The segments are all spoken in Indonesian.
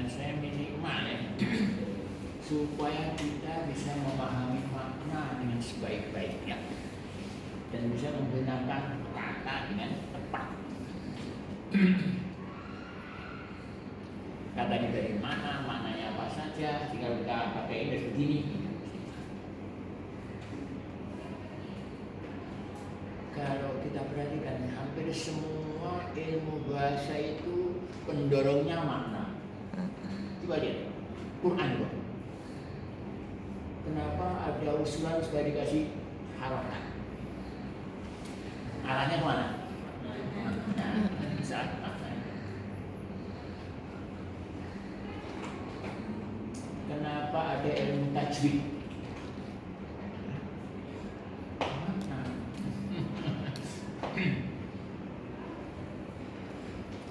dengan saya minimal ya, supaya kita bisa memahami makna dengan sebaik-baiknya dan bisa menggunakan kata dengan tepat. Katanya dari mana, maknanya apa saja, jika kita pakai ini begini. Kalau kita perhatikan, hampir semua ilmu bahasa itu pendorongnya makna. Coba lihat, Quran kok. Kenapa ada usulan supaya dikasih harokat? Arahnya kemana? Saat maknanya. Kenapa ada ilmu tajwid?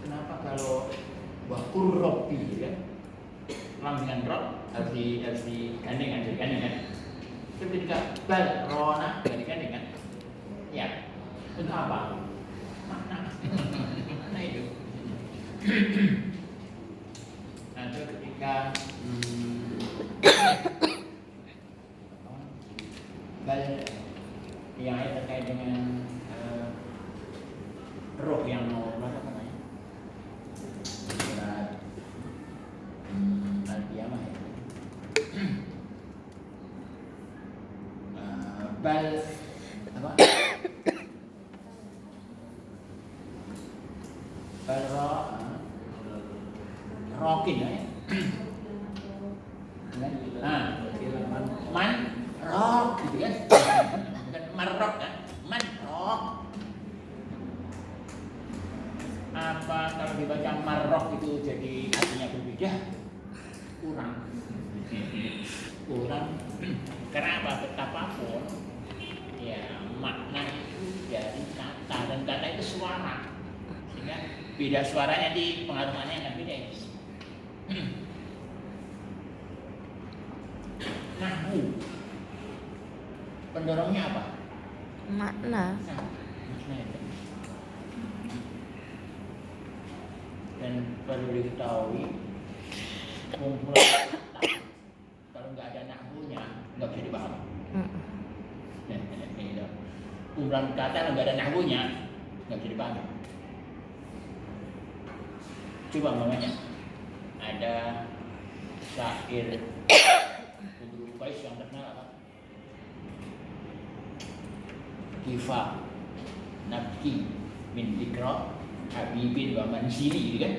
Kenapa kalau wakur robi ya, lambingan rob harus digandeng kan? Ketika bal rona nggak digandeng kan? Ya, untuk apa? Makna itu. Nah, itu ketika bal yang terkait dengan roh yang mau apa namanya? Surat Al-Qiyamah ya. Bal apa? Bal rokin ya. Man rok gitu kan? Bukan marok kan? Man rok. Apa kalau dibaca marok itu jadi artinya berbeda? Kurang. Karena apa? Betapapun ya makna itu dari kata, dan kata itu suara, sehingga beda suaranya di pengaruhannya kan beda. Nahwu pendorongnya apa? Makna. Makna itu. Dan perlu diketahui kumpulan kata kalau nggak ada nahwunya nggak bisa dipahami. Kumpulan kata kalau nggak ada nahwunya nggak bisa dipahami. Coba namanya ada syair Ibnu Qais yang terkenal apa? Kifa nabki min dikra habibin wa mansiri gitu kan?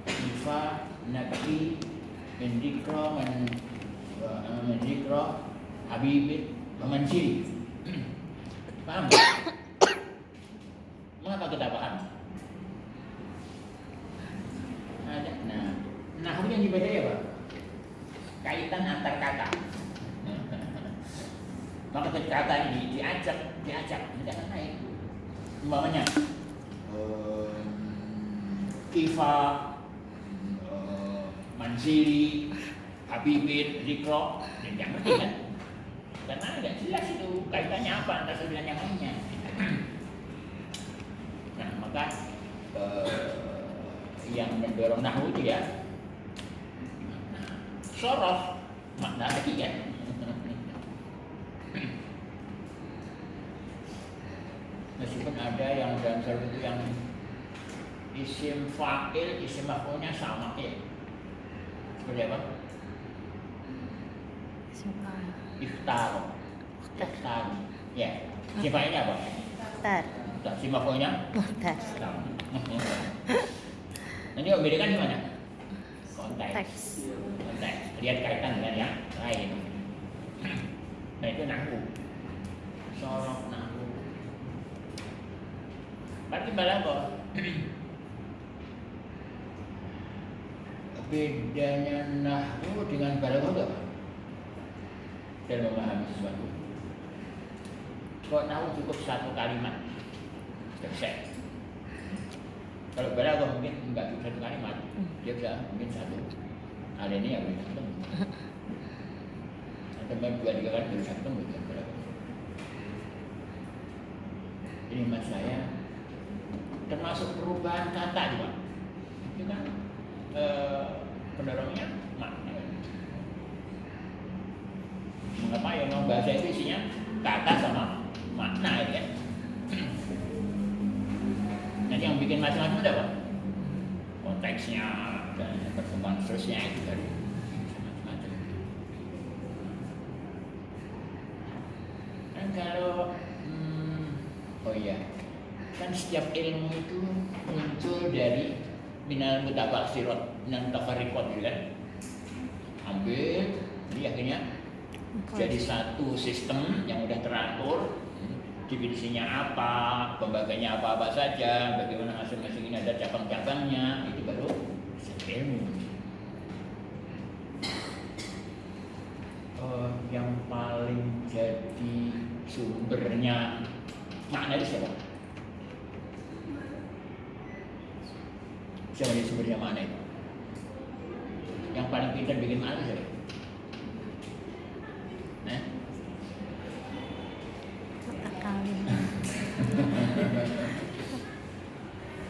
Kifa nabki min dikra habibin wa mansiri. Paham? Mengapa kita paham? Ada. Nah, yang dibaca ya Pak? Kaitan antar kata. Maka ketika kata ini diajak, tidak akan naik. Umpamanya Kifa, Mansiri, Habibin, Zikro, dan yang ngerti kan? Karena nggak jelas itu kaitannya apa antara satu dan yang lainnya. Nah, maka yang mendorong nahwu itu ya sorof, makna lagi kan? Meskipun ada yang dalam sorof itu yang isim fa'il, isim maf'ulnya sama ya. Seperti apa? Iftar. Ya. Isim fa'ilnya apa? Muhtar. Isim maf'ulnya? Muhtar. Nanti membedakan di mana? Konteks. Teks. Lihat kaitan dengan yang lain. Nah itu nahwu. Sorok nahwu. Berarti balaghah. Bedanya nahwu dengan balaghah apa? Dalam memahami sesuatu. Kok nahwu cukup satu kalimat selesai. Kalau balaghah mungkin enggak cukup satu kalimat, dia bisa mungkin satu. Hal ini yang bisa ketemu. Atau dua tiga kali bisa ketemu dengan balaghah. Ini mas saya termasuk perubahan kata juga. Itu kan pendorongnya makna. Mengapa ya memang bahasa itu isinya kata sama makna ya kan? Nanti yang bikin macam-macam itu apa? Konteksnya dan perkembangan terusnya itu tadi macam-macam. Dan kalau oh iya, kan setiap ilmu itu muncul dari minal mutabaksirat, minal mutafarriqat gitu kan. Ambil, jadi akhirnya jadi satu sistem yang udah teratur, definisinya apa, pembagiannya apa-apa saja, bagaimana masing-masing ini ada cabang-cabangnya, itu baru ilmu. Yang paling jadi sumbernya makna itu siapa? Siapa jadi sumbernya makna itu? Yang paling pintar bikin makna siapa?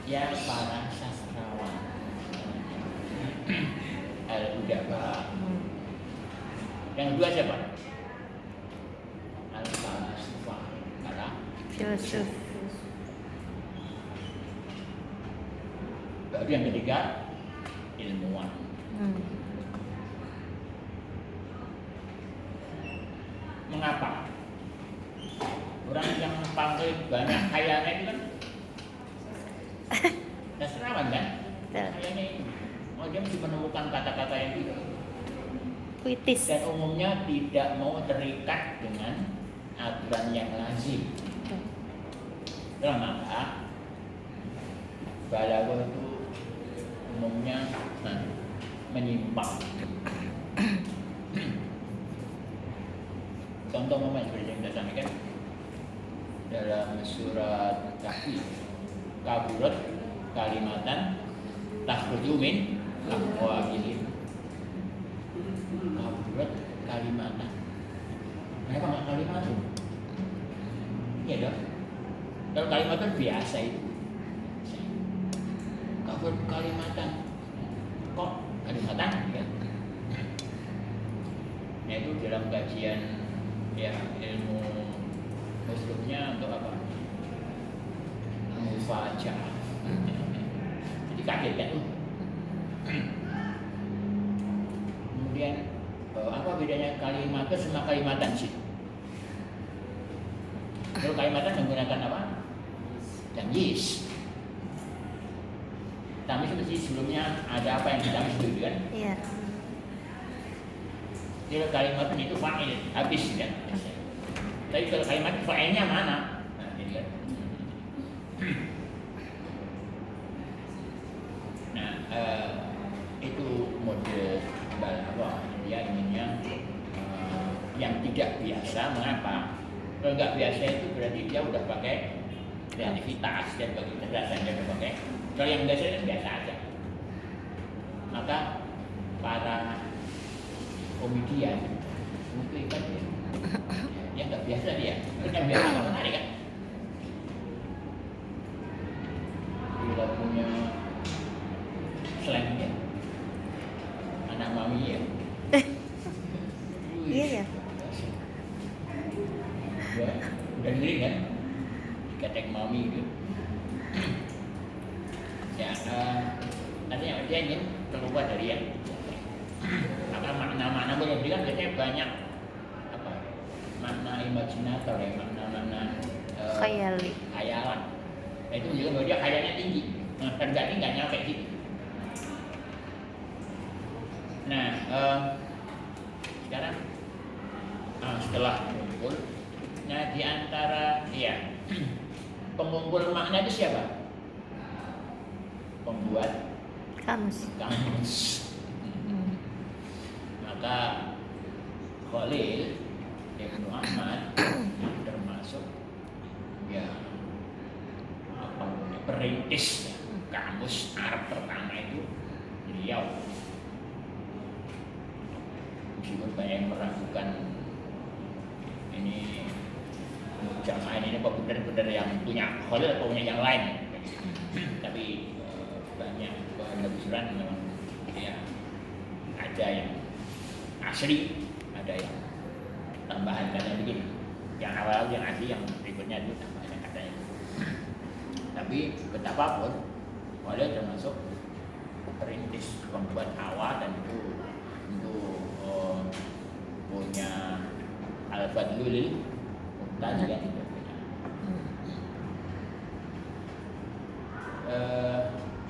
Ya para sastrawan al-udaba. Yang kedua siapa? Al-falsafah, para Filsuf. Baru yang ketiga ilmuwan. Mengapa? Orang yang paling banyak kayanya itu kan sastrawan kan? Kayaknya itu. Oh, dia mesti menemukan kata-kata yang itu. Puitis. Dan umumnya tidak mau terikat dengan aturan yang lazim. Kenapa? Balaghah itu umumnya menyimpang. Contoh momen seperti yang kita sampaikan dalam surat Kahfi, kaburat kalimatan takhruju min afwahihim. Kaburat kalimatan. Kenapa nggak kalimat? Iya dong. Kalau kalimatan biasa itu. Kaburat kalimatan. Kok kalimatan? Ya. Nah itu dalam kajian ya ilmu muslimnya untuk apa? Mufaja. Jadi kaget kan? Kemudian apa bedanya kalimatan sama kalimatan sih? Kalau kalimatan menggunakan apa? Tamyiz. Tamyiz mesti sebelumnya ada apa yang ditamyiz dulu kan? Iya. Kalau kalimatan itu fa'il, habis kan? Tapi kalau kalimat fa'ilnya mana? Nah, ini kan. Nah, itu mode apa? Dia inginnya yang tidak biasa. Mengapa? Kalau nggak biasa itu berarti dia udah pakai kreativitas dan pakai kecerdasan dia udah pakai. Kalau yang biasa itu biasa aja. Maka para komedian mungkin kan ya nggak biasa dia, yang biasa nggak menarik kan? Kita punya slangnya, anak mami ya. Iya ya. Udah ngeri kan? Ketek mami gitu. Ya, artinya dia ingin keluar dari yang maka makna-makna boleh bilang biasanya banyak apa? Makna imajinator ya, makna-makna khayalan. Nah, itu juga bahwa dia khayalnya tinggi. Nah, terganti nggak nyampe situ. Nah, sekarang setelah mengumpul, nah di antara ya pengumpul makna itu siapa? Pembuat Kamus. Maka Khalil Ibnu Ahmad termasuk ya apa perintis kamus Arab pertama itu beliau. Meskipun banyak yang meragukan ini jamaah ini apa benar-benar yang punya Khalil atau punya yang lain, tapi banyak kebenaran memang ya ada yang asli, ada yang tambahan katanya begini. Yang awal yang asli, yang berikutnya itu tambahan katanya. Tapi betapapun boleh termasuk perintis pembuat awal dan itu punya al-fadlul muqtadi kan itu punya.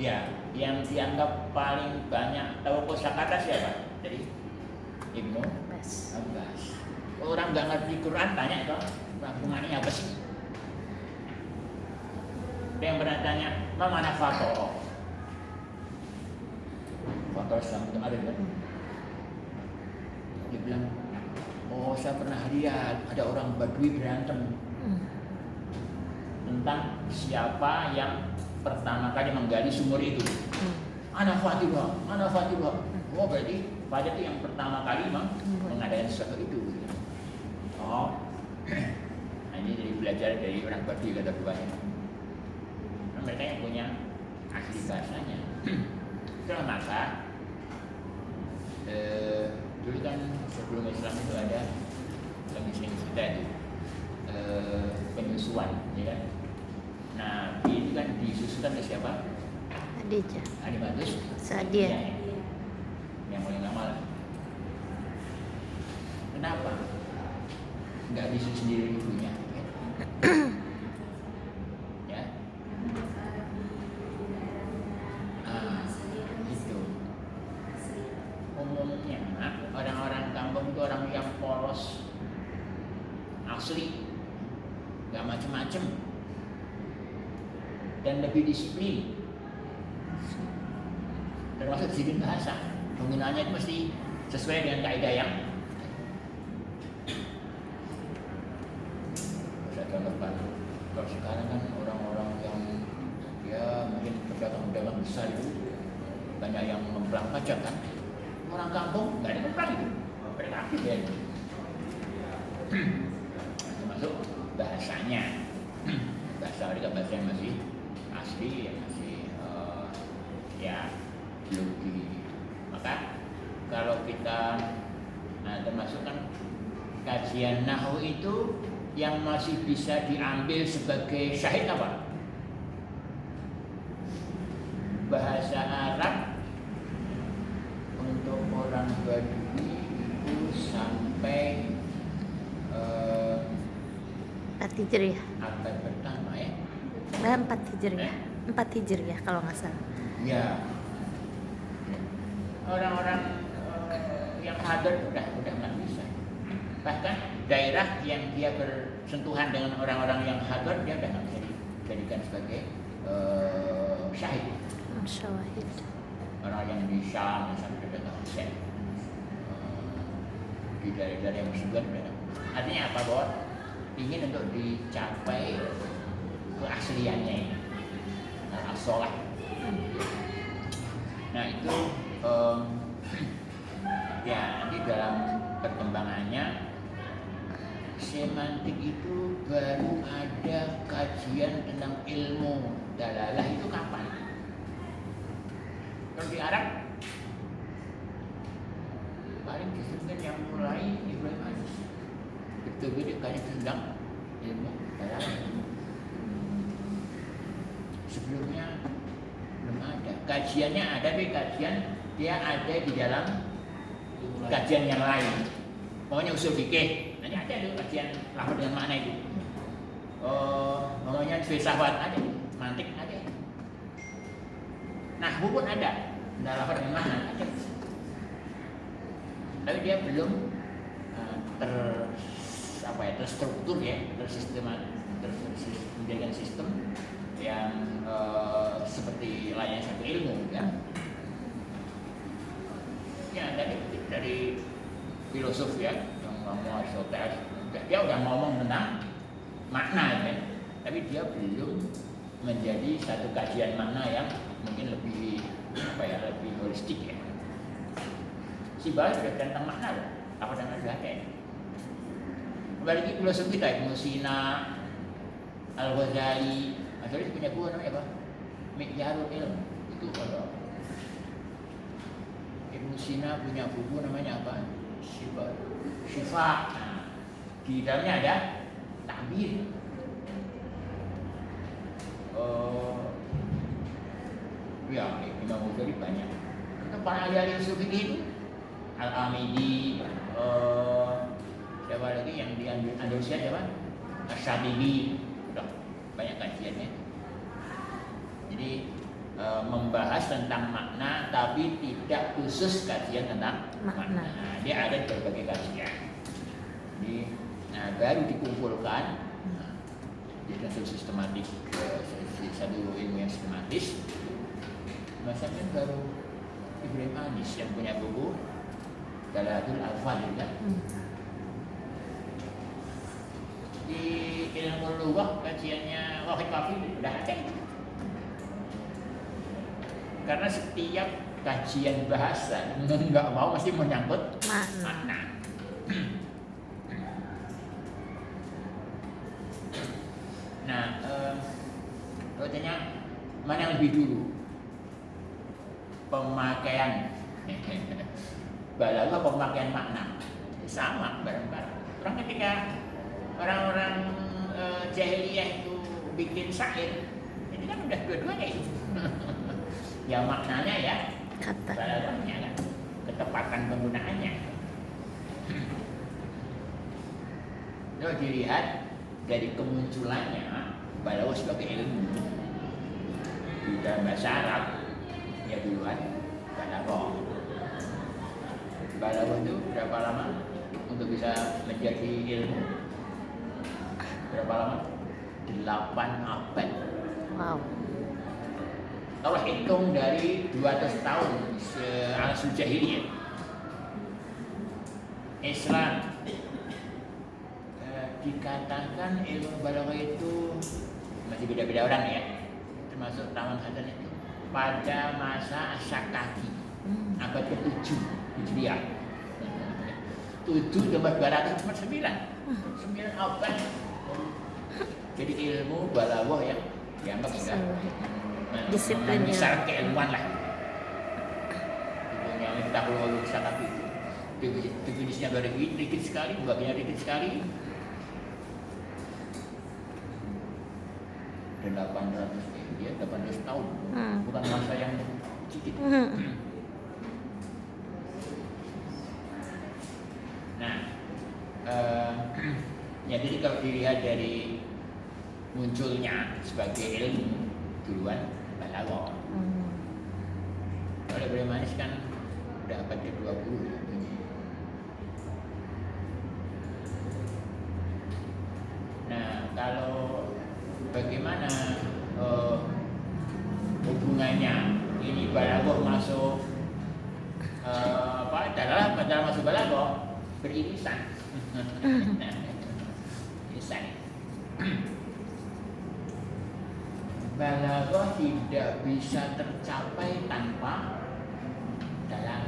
Ya, yang dianggap paling banyak tahu kosakata siapa? Jadi Ibnu Abbas. Orang nggak ngerti Quran tanya itu hubungannya apa sih? Ada yang pernah tanya, mana fator? Fator Islam itu ada kan? Dia bilang, oh saya pernah lihat ada orang Badui berantem tentang siapa yang pertama kali menggali sumur itu. Ana Fatihah. Oh berarti Fajar itu yang pertama kali mengadakan sesuatu itu. Oh, nah, ini jadi belajar dari orang Badui kata buahnya. Nah, mereka yang punya asli bahasanya. Setelah maka dulu kan sebelum Islam itu ada yang sering cerita itu penyusuan, ya kan? Nah, ini kan disusukan oleh siapa? Khadijah. Animatus Sa'diyah. Yang paling lama lah. Kenapa? Nggak bisa sendiri ibunya, ya? Itu umumnya orang-orang kampung itu orang yang polos, asli, nggak macem-macem, dan lebih disiplin. Termasuk disiplin bahasa, penggunaannya itu mesti sesuai dengan kaidah yang kalau sekarang kan orang-orang yang ya mungkin pedagang-pedagang besar itu banyak yang ngemplang pajak kan. Orang kampung nggak ada ngemplang itu, mereka aktif ya. Termasuk bahasanya, bahasa mereka bahasa yang masih asli, yang masih ya belum di. Maka kalau kita termasuk kan kajian nahwu itu yang masih bisa diambil sebagai syahid apa? Bahasa Arab untuk orang Badui itu sampai 4 Hijriah. abad pertama ya. 4 Hijriah. 4 Hijriah kalau nggak salah. Ya. Orang-orang yang hadir udah nggak bisa. Bahkan daerah yang dia bersentuhan dengan orang-orang yang hadir dia udah nggak bisa dijadikan sebagai syahid. Syawahid. Orang yang di Syam misalnya udah nggak bisa. Di daerah-daerah yang muslim udah. Artinya apa, bahwa ingin untuk dicapai keasliannya ini, as-sholah. Nah itu ya di dalam perkembangannya semantik itu baru ada kajian tentang ilmu dalalah itu kapan? Kalau di Arab paling disebutkan yang mulai Ibrahim Aziz, betul-betul dikaji tentang ilmu dalalah. Sebelumnya belum ada. Kajiannya ada, tapi kajian dia ada di dalam kajian yang lain. Pokoknya usul fikih, nanti ada tuh kajian lafaz dengan makna itu. Pokoknya filsafat ada, mantik ada. Nahwu pun ada, lafaz dengan makna ada. Tapi dia belum terstruktur ya, menjadikan sistem yang seperti layaknya satu ilmu ya. Ya dari filosof ya yang ngomong Aristoteles, dia udah ngomong tentang makna ya, tapi dia belum menjadi satu kajian makna yang mungkin lebih lebih holistik ya. Si Bahas sudah tentang makna loh, apa dan sudah ada ya. Apalagi filosof kita Ibnu Sina, Al-Ghazali, Al-Ghazali punya buku namanya apa? Mikyarul Ilm. Itu kalau Ibnu Sina Cina punya buku namanya apa? Syifa. Nah, di dalamnya ada takbir. Ya, Imam Ghazali banyak. Itu para ahli-ahli usul fikih itu Al-Amidi, siapa lagi yang di Andalusia siapa? Asy-Syatibi, udah banyak kajiannya. Jadi membahas tentang makna tapi tidak khusus kajian tentang makna. Dia ada di berbagai kajian. Jadi baru dikumpulkan jadi satu sistematik, satu ilmu yang sistematis. Masanya baru Ibrahim Anis yang punya buku Dalailul Al-Fadil kan. Di ilmu lughah kajiannya Wahid Kafi sudah ada. Karena setiap kajian bahasa nggak mau mesti menyangkut makna. Nah, katanya mana yang lebih dulu? Pemakaian balaghah, pemakaian makna sama bareng-bareng. Orang ketika orang-orang jahiliyah itu bikin syair, ini kan udah dua-duanya itu. Ya maknanya ya, balaghahnya kan, ketepatan penggunaannya. Kalau dilihat dari kemunculannya balaghah sebagai ilmu di dalam bahasa Arab, ya duluan balaghah. Balaghah itu berapa lama untuk bisa menjadi ilmu? Berapa lama? 8 abad. Wow. Kalau hitung dari 200 tahun al-Asr Jahiliyah, Islam dikatakan ilmu balaghah itu masih beda-beda orang ya, termasuk Taman Hasan itu pada masa Asy'akaki abad ke-7 Hijriah. 7 tambah 200 cuma 9 abad. Jadi ilmu balaghah yang dianggap sudah disiplin besar keilmuan lah. Yang kita perlu Asy'akaki itu definisinya baru dikit sekali, bagiannya dikit sekali. 800 tahun, bukan masa yang sedikit. Nah, ya jadi kalau dilihat dari munculnya sebagai ilmu duluan balaghah. Kalau Ibrahim Anis kan udah abad ke-20 ya. Nah, kalau bagaimana hubungannya ini balaghah masuk dalam masuk balaghah beririsan. Irisan. Balaghah tidak bisa tercapai tanpa dalam.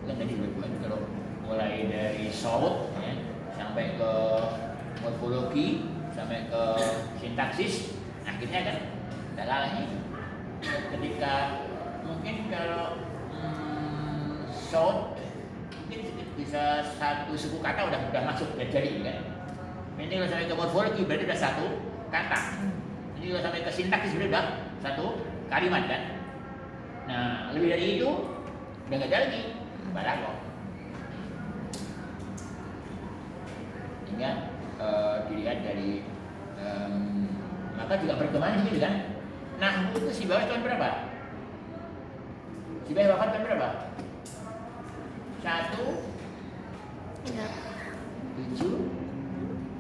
Kan tadi berbuat kalau mulai dari saut ya, sampai ke morfologi, sampai ke sintaksis, akhirnya kan dalalahnya itu. Ketika mungkin kalau saut mungkin bisa satu suku kata udah masuk jadi kan. Ini kalau sampai ke morfologi berarti udah satu kata. Ini kalau sampai ke sintaksis berarti udah satu kalimat kan. Nah lebih dari itu udah nggak ada lagi balaghah. Sehingga dilihat dari maka juga perkembangan gitu kan. Nahwu itu Sibawayh tahun berapa? Sibawayh wafat tahun berapa? 1 7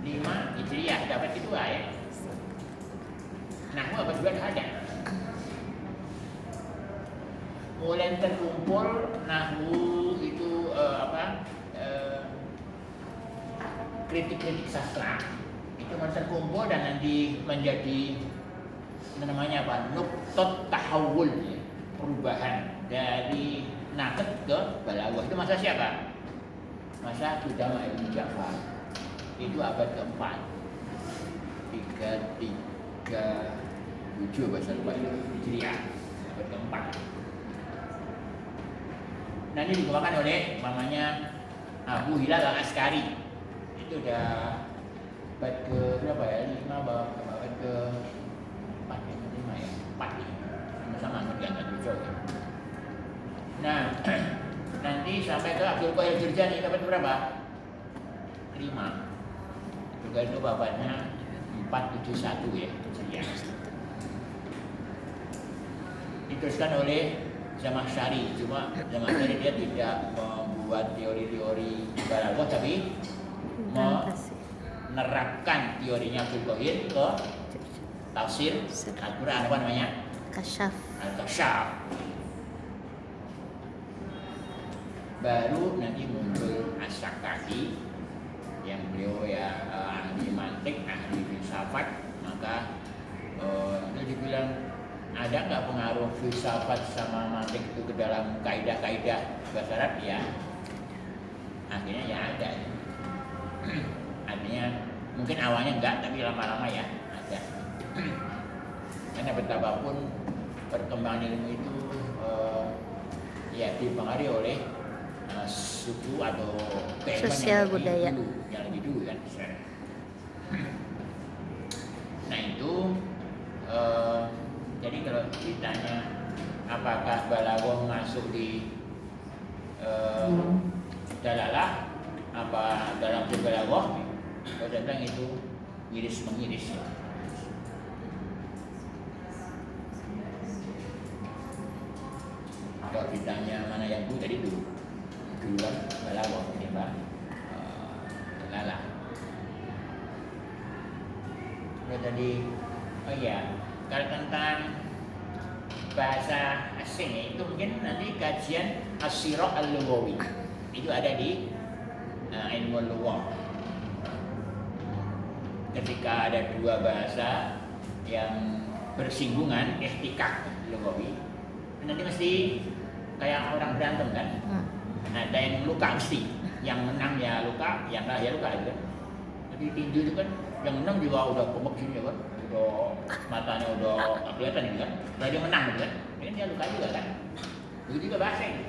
5 Hijriah, dapat kedua ya. Nahwu abad 2 ada. Mulai terkumpul nahwu itu kritik-kritik sastra itu terkumpul dan nanti menjadi namanya apa? Nuqtat tahawul ya, perubahan dari naqd ke balaghah. Itu masa siapa? Masa Qudamah Ibnu Ja'far. Itu abad keempat 337 bahasa lupa Hijriah, abad keempat. nanti dikeluarkan oleh mamanya Abu Hilal Al-Askari. Itu udah bait ke berapa ya? 5 bait ke 4 ya, 5 ya? 4 ya. Sama-sama ngerjakan tujuh ya. Nah, nanti sampai ke Abdul Qadir Jurjani dapat berapa? 5. Juga itu bapaknya 471 ya. Diteruskan oleh Zamakhsyari, cuma Zamakhsyari dia tidak membuat teori-teori balaghah tapi menerapkan teorinya Abdul Qadir ke tafsir Al-Quran, apa namanya? Kasyaf. Al-Kasyaf. Baru nanti muncul As-Sakaki yang beliau ya ahli mantik, ahli filsafat. Maka itu dibilang ada nggak pengaruh filsafat sama mantik itu ke dalam kaidah-kaidah bahasa Arab? Ya, akhirnya ya ada. Artinya mungkin awalnya enggak, tapi lama-lama ya ada. Karena betapapun perkembangan ilmu itu ya dipengaruhi oleh suku atau sosial budaya yang lebih dulu kan. Nah itu jadi kalau ditanya apakah balaghah masuk di dalalah apa dalam balaghah, kalau saya bilang itu iris mengiris. Kalau ditanya mana yang dulu tadi duluan balaghah ketimbang dalalah. Jadi oh iya, kalau tentang bahasa asing itu mungkin nanti kajian As-Sirah Al-Lughawi itu ada di ilmu lughah. Ketika ada dua bahasa yang bersinggungan, ihtikak lughawi, nanti mesti kayak orang berantem kan. Nah, ada yang luka mesti, yang menang ya luka, yang kalah ya luka gitu kan. Jadi tinju itu kan yang menang juga udah pemuk sini kan, udah matanya udah kelihatan gitu kan. Kalau dia menang gitu kan, ini dia luka juga kan. Begitu juga bahasa ini.